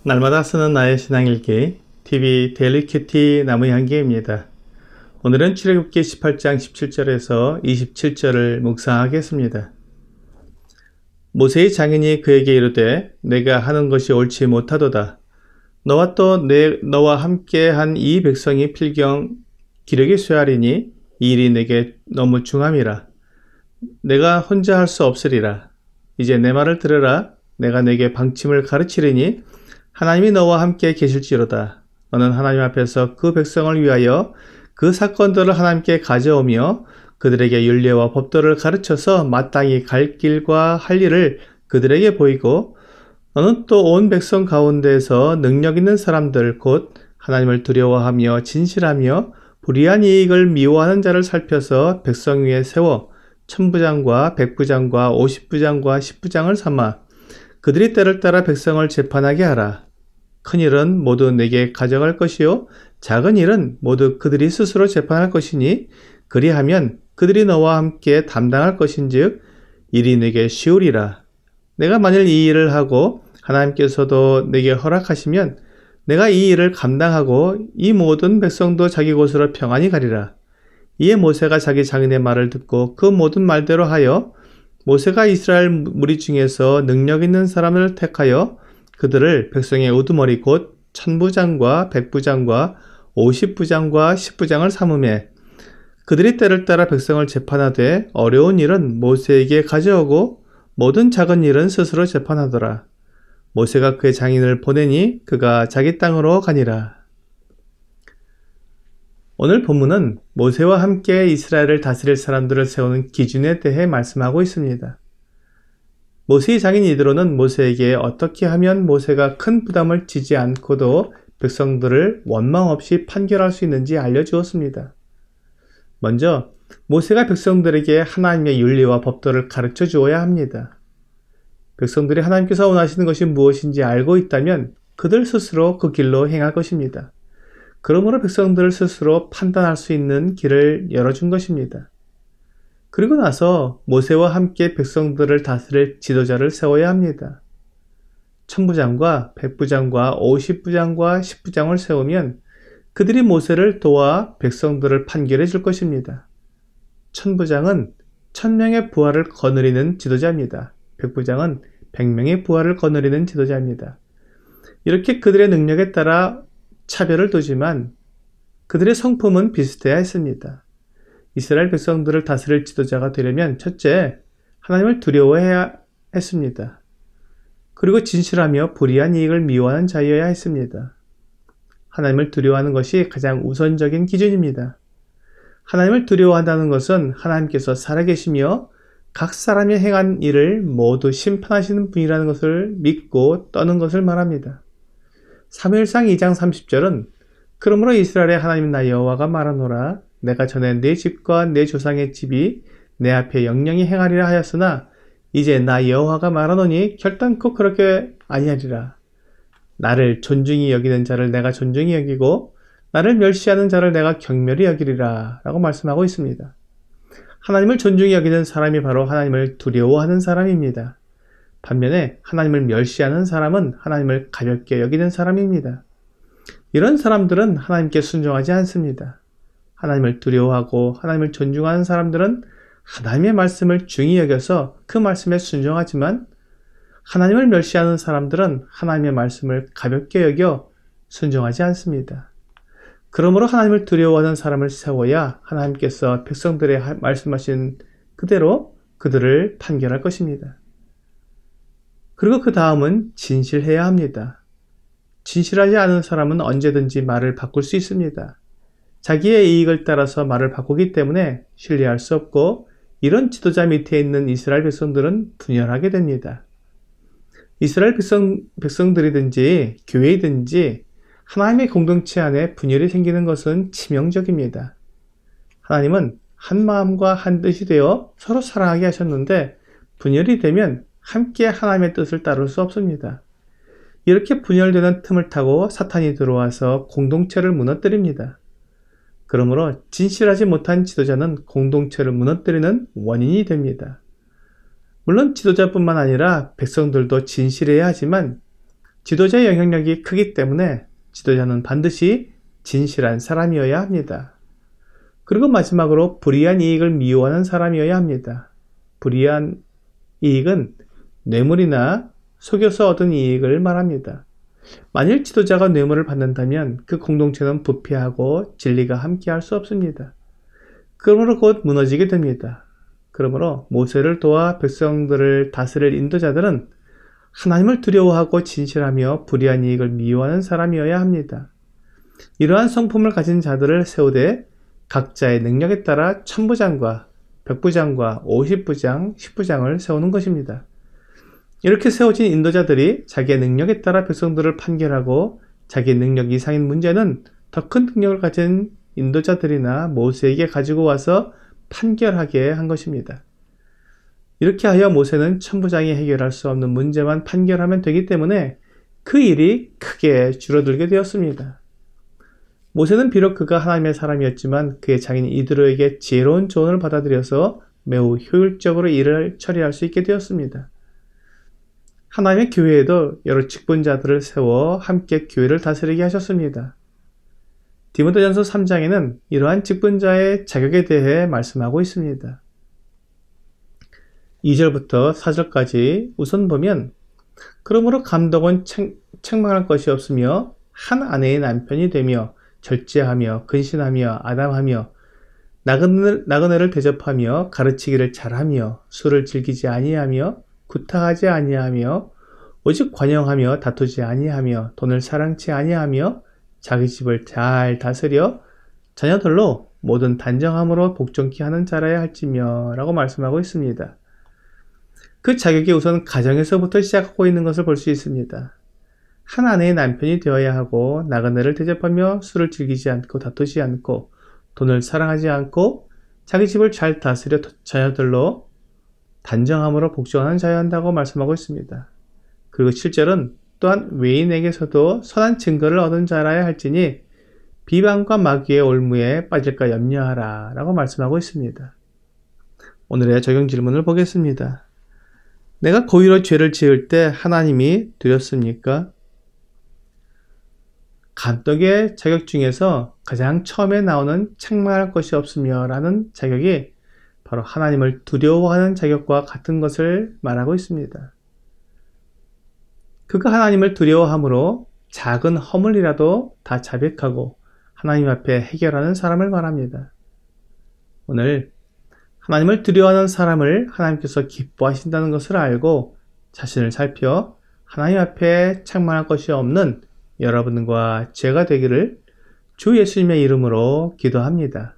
날마다 쓰는 나의 신앙일기 TV 데일리 큐티 나무향기입니다. 오늘은 출애굽기 18장 17절에서 27절을 묵상하겠습니다. 모세의 장인이 그에게 이르되 내가 하는 것이 옳지 못하도다. 너와 또 너와 함께 한 이 백성이 필경 기력이 쇠하리니 이 일이 내게 너무 중함이라. 내가 혼자 할 수 없으리라. 이제 내 말을 들으라. 내가 내게 방침을 가르치리니 하나님이 너와 함께 계실지로다. 너는 하나님 앞에서 그 백성을 위하여 그 사건들을 하나님께 가져오며 그들에게 율례와 법도를 가르쳐서 마땅히 갈 길과 할 일을 그들에게 보이고, 너는 또 온 백성 가운데에서 능력 있는 사람들 곧 하나님을 두려워하며 진실하며 불의한 이익을 미워하는 자를 살펴서 백성 위에 세워 천부장과 백부장과 50부장과 10부장을 삼아 그들이 때를 따라 백성을 재판하게 하라. 큰 일은 모두 내게 가져갈 것이요 작은 일은 모두 그들이 스스로 재판할 것이니 그리하면 그들이 너와 함께 담당할 것인즉 일이 내게 쉬우리라. 내가 만일 이 일을 하고 하나님께서도 내게 허락하시면 내가 이 일을 감당하고 이 모든 백성도 자기 곳으로 평안히 가리라. 이에 모세가 자기 장인의 말을 듣고 그 모든 말대로 하여 모세가 이스라엘 무리 중에서 능력 있는 사람을 택하여 그들을 백성의 우두머리 곧 천부장과 백부장과 50부장과 10부장을 삼음해 그들이 때를 따라 백성을 재판하되 어려운 일은 모세에게 가져오고 모든 작은 일은 스스로 재판하더라. 모세가 그의 장인을 보내니 그가 자기 땅으로 가니라. 오늘 본문은 모세와 함께 이스라엘을 다스릴 사람들을 세우는 기준에 대해 말씀하고 있습니다. 모세의 장인 이드로는 모세에게 어떻게 하면 모세가 큰 부담을 지지 않고도 백성들을 원망 없이 판결할 수 있는지 알려주었습니다. 먼저 모세가 백성들에게 하나님의 윤리와 법도를 가르쳐 주어야 합니다. 백성들이 하나님께서 원하시는 것이 무엇인지 알고 있다면 그들 스스로 그 길로 행할 것입니다. 그러므로 백성들을 스스로 판단할 수 있는 길을 열어준 것입니다. 그리고 나서 모세와 함께 백성들을 다스릴 지도자를 세워야 합니다. 천부장과 백부장과 50부장과 10부장을 세우면 그들이 모세를 도와 백성들을 판결해 줄 것입니다. 천부장은 1000명의 부하를 거느리는 지도자입니다. 백부장은 100명의 부하를 거느리는 지도자입니다. 이렇게 그들의 능력에 따라 차별을 두지만 그들의 성품은 비슷해야 했습니다. 이스라엘 백성들을 다스릴 지도자가 되려면 첫째, 하나님을 두려워해야 했습니다. 그리고 진실하며 불의한 이익을 미워하는 자여야 했습니다. 하나님을 두려워하는 것이 가장 우선적인 기준입니다. 하나님을 두려워한다는 것은 하나님께서 살아계시며 각 사람이 행한 일을 모두 심판하시는 분이라는 것을 믿고 떠는 것을 말합니다. 사무엘상 2장 30절은 그러므로 이스라엘의 하나님 나 여호와가 말하노라. 내가 전에 내 집과 내 조상의 집이 내 앞에 영영히 행하리라 하였으나 이제 나 여호와가 말하노니 결단코 그렇게 아니하리라. 나를 존중히 여기는 자를 내가 존중히 여기고 나를 멸시하는 자를 내가 경멸히 여기리라 라고 말씀하고 있습니다. 하나님을 존중히 여기는 사람이 바로 하나님을 두려워하는 사람입니다. 반면에 하나님을 멸시하는 사람은 하나님을 가볍게 여기는 사람입니다. 이런 사람들은 하나님께 순종하지 않습니다. 하나님을 두려워하고 하나님을 존중하는 사람들은 하나님의 말씀을 중히 여겨서 그 말씀에 순종하지만 하나님을 멸시하는 사람들은 하나님의 말씀을 가볍게 여겨 순종하지 않습니다. 그러므로 하나님을 두려워하는 사람을 세워야 하나님께서 백성들의 말씀하신 그대로 그들을 판결할 것입니다. 그리고 그 다음은 진실해야 합니다. 진실하지 않은 사람은 언제든지 말을 바꿀 수 있습니다. 자기의 이익을 따라서 말을 바꾸기 때문에 신뢰할 수 없고 이런 지도자 밑에 있는 이스라엘 백성들은 분열하게 됩니다. 이스라엘 백성들이든지 교회이든지 하나님의 공동체 안에 분열이 생기는 것은 치명적입니다. 하나님은 한 마음과 한 뜻이 되어 서로 사랑하게 하셨는데 분열이 되면 함께 하나님의 뜻을 따를 수 없습니다. 이렇게 분열되는 틈을 타고 사탄이 들어와서 공동체를 무너뜨립니다. 그러므로 진실하지 못한 지도자는 공동체를 무너뜨리는 원인이 됩니다. 물론 지도자뿐만 아니라 백성들도 진실해야 하지만 지도자의 영향력이 크기 때문에 지도자는 반드시 진실한 사람이어야 합니다. 그리고 마지막으로 불이한 이익을 미워하는 사람이어야 합니다. 불이한 이익은 뇌물이나 속여서 얻은 이익을 말합니다. 만일 지도자가 뇌물을 받는다면 그 공동체는 부패하고 진리가 함께할 수 없습니다. 그러므로 곧 무너지게 됩니다. 그러므로 모세를 도와 백성들을 다스릴 인도자들은 하나님을 두려워하고 진실하며 불의한 이익을 미워하는 사람이어야 합니다. 이러한 성품을 가진 자들을 세우되 각자의 능력에 따라 천부장과 백부장과 50부장, 10부장을 세우는 것입니다. 이렇게 세워진 인도자들이 자기의 능력에 따라 백성들을 판결하고 자기 능력 이상인 문제는 더 큰 능력을 가진 인도자들이나 모세에게 가지고 와서 판결하게 한 것입니다. 이렇게 하여 모세는 천부장이 해결할 수 없는 문제만 판결하면 되기 때문에 그 일이 크게 줄어들게 되었습니다. 모세는 비록 그가 하나님의 사람이었지만 그의 장인 이드로에게 지혜로운 조언을 받아들여서 매우 효율적으로 일을 처리할 수 있게 되었습니다. 하나님의 교회에도 여러 직분자들을 세워 함께 교회를 다스리게 하셨습니다. 디모데전서 3장에는 이러한 직분자의 자격에 대해 말씀하고 있습니다. 2절부터 4절까지 우선 보면 그러므로 감독은 책망할 것이 없으며 한 아내의 남편이 되며 절제하며 근신하며 아담하며 나그네를 대접하며 가르치기를 잘하며 술을 즐기지 아니하며 구타하지 아니하며 오직 관용하며 다투지 아니하며 돈을 사랑치 아니하며 자기 집을 잘 다스려 자녀들로 모든 단정함으로 복종케 하는 자라야 할지며 라고 말씀하고 있습니다. 그 자격이 우선 가정에서부터 시작하고 있는 것을 볼 수 있습니다. 한 아내의 남편이 되어야 하고 나그네를 대접하며 술을 즐기지 않고 다투지 않고 돈을 사랑하지 않고 자기 집을 잘 다스려 자녀들로 단정함으로 복종하는 자여야 한다고 말씀하고 있습니다. 그리고 7절은 또한 외인에게서도 선한 증거를 얻은 자라야 할지니 비방과 마귀의 올무에 빠질까 염려하라 라고 말씀하고 있습니다. 오늘의 적용 질문을 보겠습니다. 내가 고의로 죄를 지을 때 하나님이 두렵습니까? 감독의 자격 중에서 가장 처음에 나오는 책망할 것이 없으며 라는 자격이 바로 하나님을 두려워하는 자격과 같은 것을 말하고 있습니다. 그가 하나님을 두려워함으로 작은 허물이라도 다 자백하고 하나님 앞에 해결하는 사람을 말합니다. 오늘 하나님을 두려워하는 사람을 하나님께서 기뻐하신다는 것을 알고 자신을 살펴 하나님 앞에 책망할 것이 없는 여러분과 제가 되기를 주 예수님의 이름으로 기도합니다.